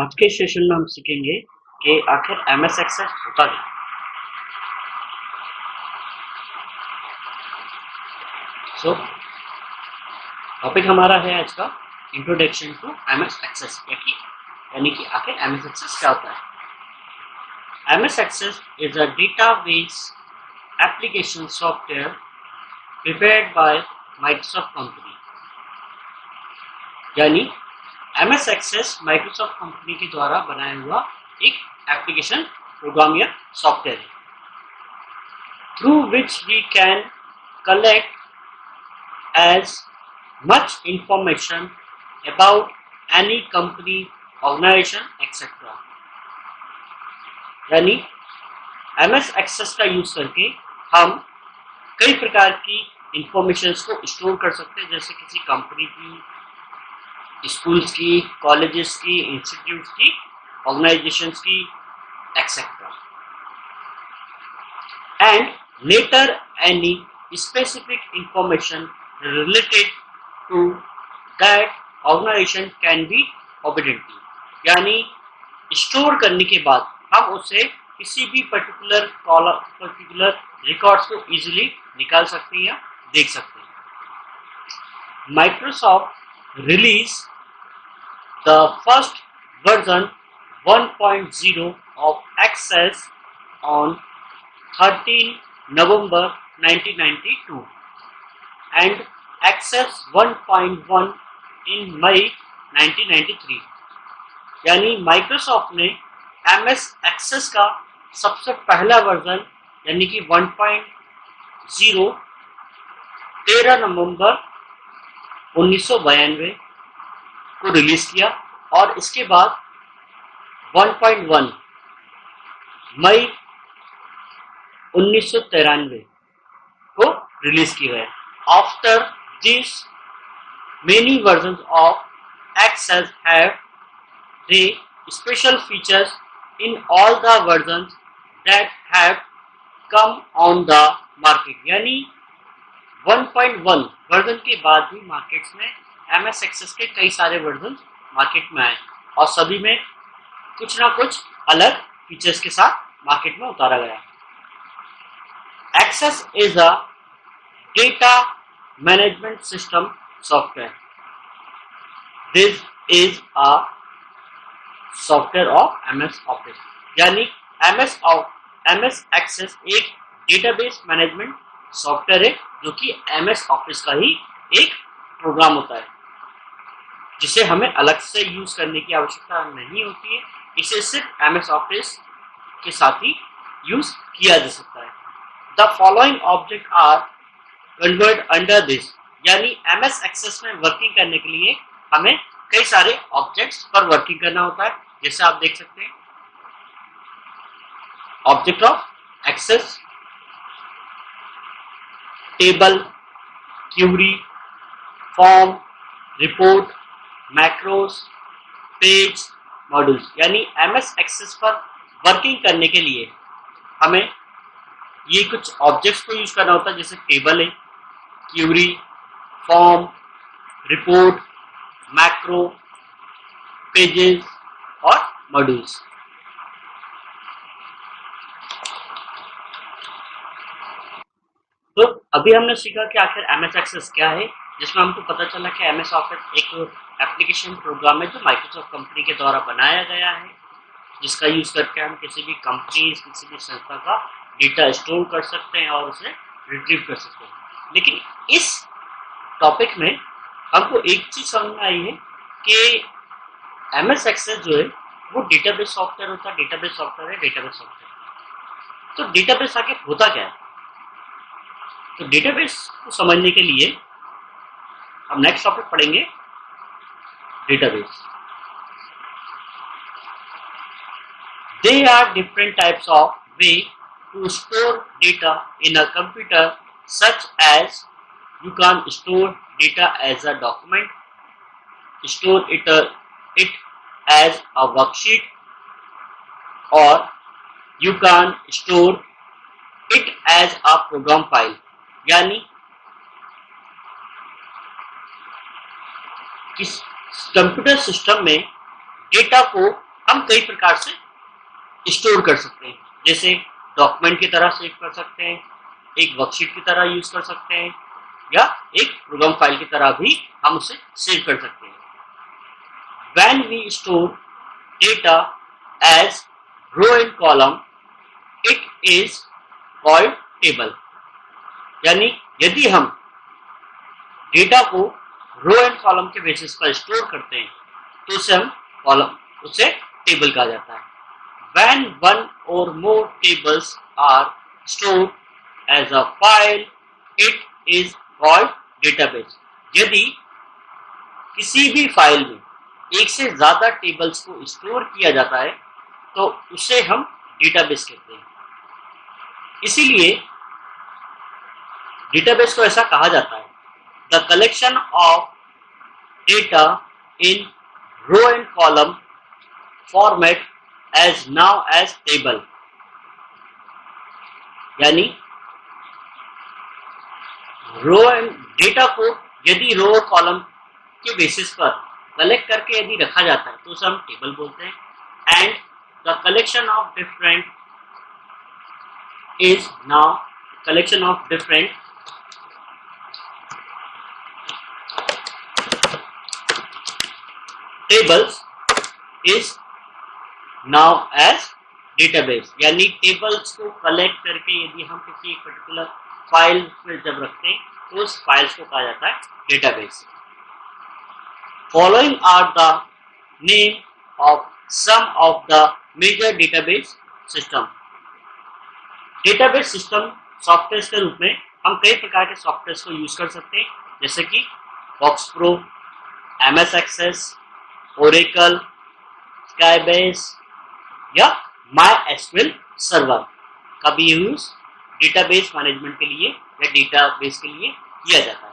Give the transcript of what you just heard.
आज के सेशन में हम सीखेंगे कि आखिर एमएस एक्सेस होता क्या है। सो टॉपिक हमारा है आज का इंट्रोडक्शन टू एमएस एक्सेस, यानी कि आखिर एमएस एक्सेस क्या होता है। MS Access is a database application software prepared by Microsoft company, यानी एमएस एक्सेस माइक्रोसॉफ्ट कंपनी के द्वारा बनाया हुआ एक एप्लीकेशन प्रोग्राम या सॉफ्टवेयर है, through which we can collect as much information about any company, organization, etc. यानी MS access का यूज करके हम कई प्रकार की इंफॉर्मेशन को स्टोर कर सकते हैं, जैसे किसी कंपनी की, स्कूल्स की, कॉलेजेस की, इंस्टीट्यूट्स की, ऑर्गेनाइजेशंस की, etcetera, and later any specific information related to that organization can be obtained, यानी स्टोर करने के बाद हम उसे किसी भी पर्टिकुलर रिकॉर्ड्स को इजीली निकाल सकते हैं या देख सकते हैं। Microsoft release the first version 1.0 of Access on 13 November 1992 and Access 1.1 in May 1993, यानी माइक्रोसॉफ्ट ने एमएस एक्सेस का सबसे पहला वर्जन यानी कि 1.0 13 नवंबर 1992 को रिलीज किया और इसके बाद 1.1 मई 1993 को रिलीज किया है। After this many versions of Access have the special features in all the versions that have come on the market, यानी 1.1 वर्जन के बाद भी मार्केट्स में एमएस एक्सेस के कई सारे वर्जन मार्केट में आए और सभी में कुछ ना कुछ अलग फीचर्स के साथ मार्केट में उतारा गया। Access is a data management system software. This is a software of MS Office. यानी MS Access एक डेटाबेस मैनेजमेंट सॉफ्टवेयर है जो कि MS Office का ही एक प्रोग्राम होता है, जिसे हमें अलग से यूज करने की आवश्यकता नहीं होती है। इसे सिर्फ MS Office के साथ ही यूज किया जा सकता है। The following objects are converted under this, यानी एमएस एक्सेस में वर्किंग करने के लिए हमें कई सारे ऑब्जेक्ट्स पर वर्किंग करना होता है, जैसे आप देख सकते हैं object of Access, table, query, form, report, macros, page, modules, यानी एमएस एक्सेस पर वर्किंग करने के लिए हमें ये कुछ ऑब्जेक्ट्स को यूज करना होता है, जैसे टेबल है, query, form, report, macro, pages और मॉड्यूल्स। तो अभी हमने सीखा कि आखिर एमएस एक्सेस क्या है, जिसमें हमको पता चला कि एमएस ऑफिस एक एप्लीकेशन प्रोग्राम है जो माइक्रोसॉफ्ट कंपनी के द्वारा बनाया गया है, जिसका यूज करके हम किसी भी कंपनी, किसी भी संस्था का डेटा स्टोर कर सकते हैं और उसे रिट्रीव कर सकते हैं। लेकिन इस टॉपिक में हमको एक चीज समझ में आई है कि एमएस एक्सेस जो है वो डेटाबेस सॉफ्टवेयर होता है, डेटाबेस सॉफ्टवेयर। तो डेटाबेस आगे होता क्या है? तो डेटाबेस को समझने के लिए हम नेक्स्ट टॉपिक पढ़ेंगे, database. They are different types of way to store data in a computer, such as you can store data as a document, store it as a worksheet, or you can store it as a program file, यानी किस computer system में data को हम कई प्रकार से store कर सकते हैं, जैसे डॉक्यूमेंट की तरह सेव कर सकते हैं, एक वर्कशीट की तरह यूज कर सकते हैं, या एक प्रोग्राम फाइल की तरह भी हम उसे सेव कर सकते हैं। When we store data as row and column, it is called table। यानी यदि हम डेटा को रो एंड कॉलम के बेसिस पर स्टोर करते हैं तो उसे टेबल कहा जाता है। When one or more tables are stored as a file, it is called database। यदि किसी भी फाइल में एक से ज्यादा टेबल्स को स्टोर किया जाता है तो उसे हम डेटाबेस कहते हैं। इसीलिए डेटाबेस को ऐसा कहा जाता है, the collection of data in row and column format as now as table. यानी रो एंड डेटा को यदि रो और कॉलम के बेसिस पर कलेक्ट करके यदि रखा जाता है तो उसे हम टेबल बोलते हैं। And the collection of different is now collection of different tables is now as database। यानी टेबल्स को कलेक्ट करके यदि हम किसी एक पर्टिकुलर फाइल में जब रखते हैं तो उस फाइल्स को कहा जाता है database. Following are the name of some of the major database system। Database system software के रूप में हम कई प्रकार के सॉफ्टवेयर को यूज कर सकते हैं, जैसे कि FoxPro, MS Access, Oracle, Sybase या MySQL सर्वर का भी यूज डेटाबेस मैनेजमेंट के लिए या डेटाबेस के लिए किया जाता है।